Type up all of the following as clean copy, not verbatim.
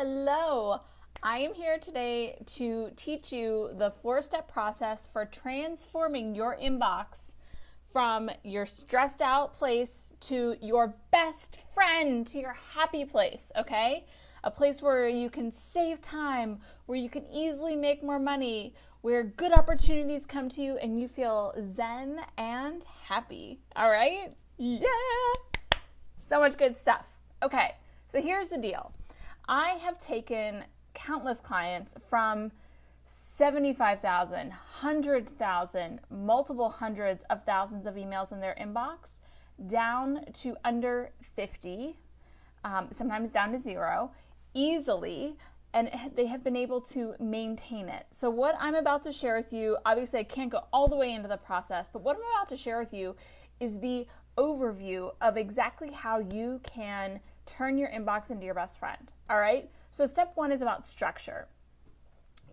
Hello. I am here today to teach you the 4-step process for transforming your inbox from your stressed out place to your best friend, to your happy place, okay? A place where you can save time, where you can easily make more money, where good opportunities come to you and you feel zen and happy, all right? Yeah! So much good stuff. Okay, so here's the deal. I have taken countless clients from 75,000, 100,000, multiple hundreds of thousands of emails in their inbox down to under 50, sometimes down to 0, easily, and they have been able to maintain it. So what I'm about to share with you, obviously I can't go all the way into the process, but what I'm about to share with you is the overview of exactly how you can turn your inbox into your best friend, all right? So step 1 is about structure.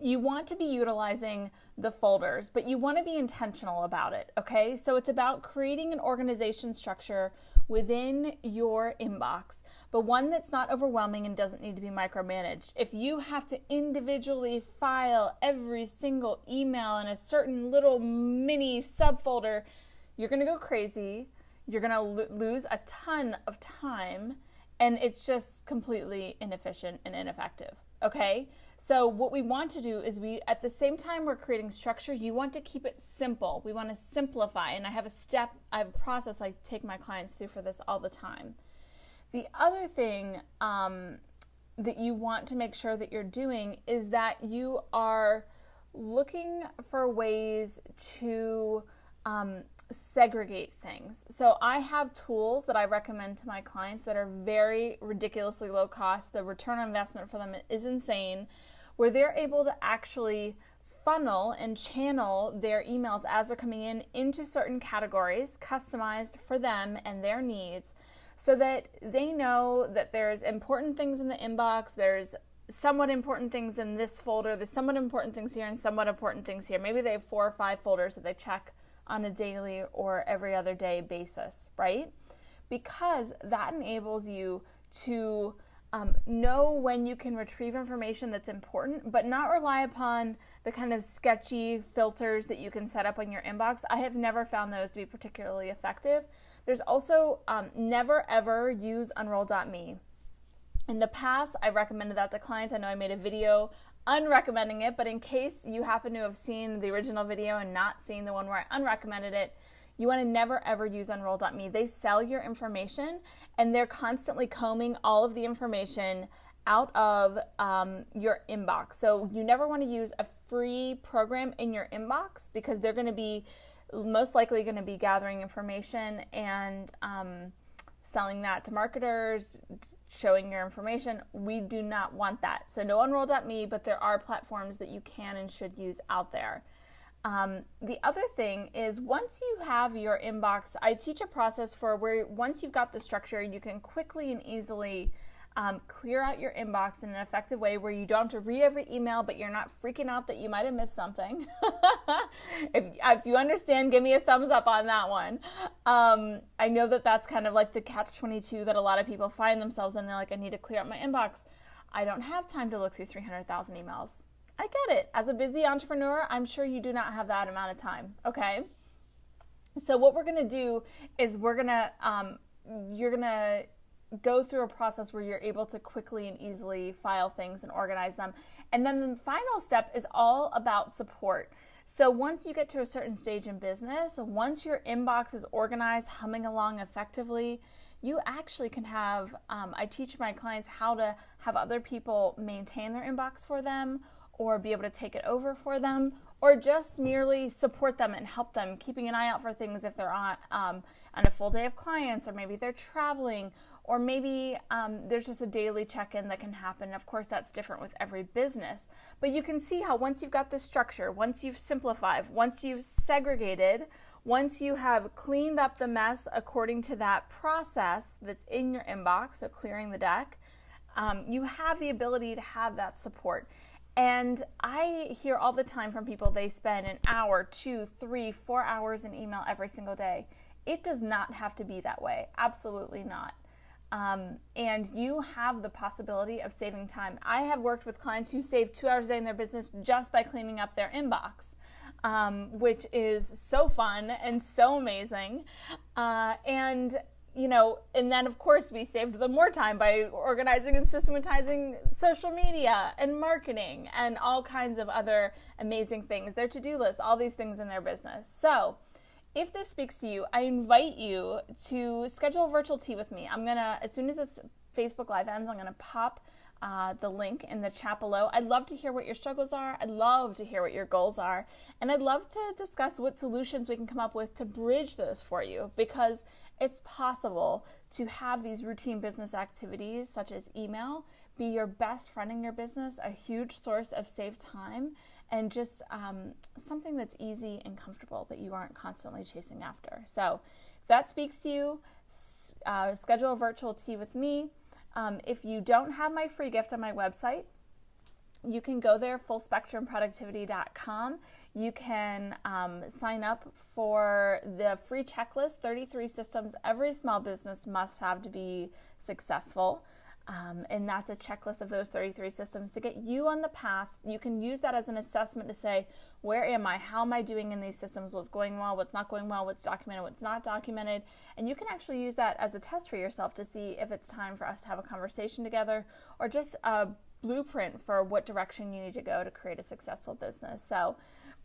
You want to be utilizing the folders, but you want to be intentional about it, okay? So it's about creating an organization structure within your inbox, but one that's not overwhelming and doesn't need to be micromanaged. If you have to individually file every single email in a certain little mini subfolder, you're going to go crazy. You're going to lose a ton of time, and it's just completely inefficient and ineffective, okay? So what we want to do is at the same time we're creating structure, you want to keep it simple. We want to simplify, and I have a process I take my clients through for this all the time. The other thing that you want to make sure that you're doing is that you are looking for ways to segregate things. So I have tools that I recommend to my clients that are very ridiculously low cost. The return on investment for them is insane, where they're able to actually funnel and channel their emails as they're coming in into certain categories customized for them and their needs, so that they know that there's important things in the inbox, there's somewhat important things in this folder, there's somewhat important things here and somewhat important things here. Maybe they have 4 or 5 folders that they check on a daily or every other day basis, right? Because that enables you to know when you can retrieve information that's important, but not rely upon the kind of sketchy filters that you can set up on your inbox. I have never found those to be particularly effective. There's also never ever use Unroll.me. In the past, I recommended that to clients. I know I made a video unrecommending it, but in case you happen to have seen the original video and not seen the one where I unrecommended it, you want to never ever use Unroll.me. They sell your information and they're constantly combing all of the information out of your inbox. So you never want to use a free program in your inbox, because they're going to be most likely going to be gathering information and selling that to marketers, showing your information. We do not want that. So no Unroll.me, but there are platforms that you can and should use out there. The other thing is, once you have your inbox, I teach a process for where once you've got the structure, you can quickly and easily clear out your inbox in an effective way where you don't have to read every email, but you're not freaking out that you might have missed something. If you understand, give me a thumbs up on that one. I know that that's kind of like the catch-22 that a lot of people find themselves in. They're like, I need to clear out my inbox. I don't have time to look through 300,000 emails. I get it. As a busy entrepreneur, I'm sure you do not have that amount of time, okay? So what we're going to do is you're going to go through a process where you're able to quickly and easily file things and organize them. And then the final step is all about support. So once you get to a certain stage in business, once your inbox is organized, humming along effectively, you actually can have, I teach my clients how to have other people maintain their inbox for them, or be able to take it over for them, or just merely support them and help them, keeping an eye out for things if they're on a full day of clients, or maybe they're traveling, or maybe there's just a daily check-in that can happen. Of course, that's different with every business. But you can see how once you've got this structure, once you've simplified, once you've segregated, once you have cleaned up the mess according to that process that's in your inbox, so clearing the deck, you have the ability to have that support. And I hear all the time from people, they spend an hour, 2, 3, 4 hours in email every single day. It does not have to be that way. Absolutely not. and you have the possibility of saving time. I have worked with clients who save 2 hours a day in their business just by cleaning up their inbox, which is so fun and so amazing. And then of course we saved them more time by organizing and systematizing social media and marketing and all kinds of other amazing things, their to-do lists, all these things in their business. So if this speaks to you, I invite you to schedule a virtual tea with me. I'm going to, as soon as this Facebook Live ends, I'm going to pop the link in the chat below. I'd love to hear what your struggles are. I'd love to hear what your goals are. And I'd love to discuss what solutions we can come up with to bridge those for you, because it's possible to have these routine business activities, such as email, be your best friend in your business, a huge source of saved time, and just something that's easy and comfortable that you aren't constantly chasing after. So if that speaks to you, schedule a virtual tea with me. If you don't have my free gift on my website, you can go there, fullspectrumproductivity.com. You can sign up for the free checklist, 33 systems every small business must have to be successful. And that's a checklist of those 33 systems to get you on the path. You can use that as an assessment to say, where am I? How am I doing in these systems? What's going well? What's not going well? What's documented? What's not documented? And you can actually use that as a test for yourself to see if it's time for us to have a conversation together, or just a blueprint for what direction you need to go to create a successful business. So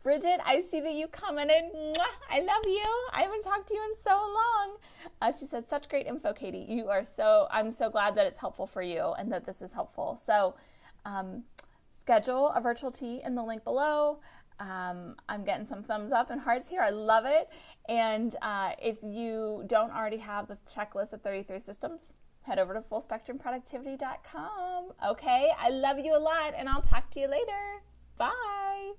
Bridget, I see that you commented. Mwah! I love you. I haven't talked to you in so long. She said, such great info, Katie. I'm so glad that it's helpful for you and that this is helpful. So schedule a virtual tea in the link below. I'm getting some thumbs up and hearts here. I love it. And if you don't already have the checklist of 33 systems, head over to fullspectrumproductivity.com. Okay, I love you a lot, and I'll talk to you later. Bye.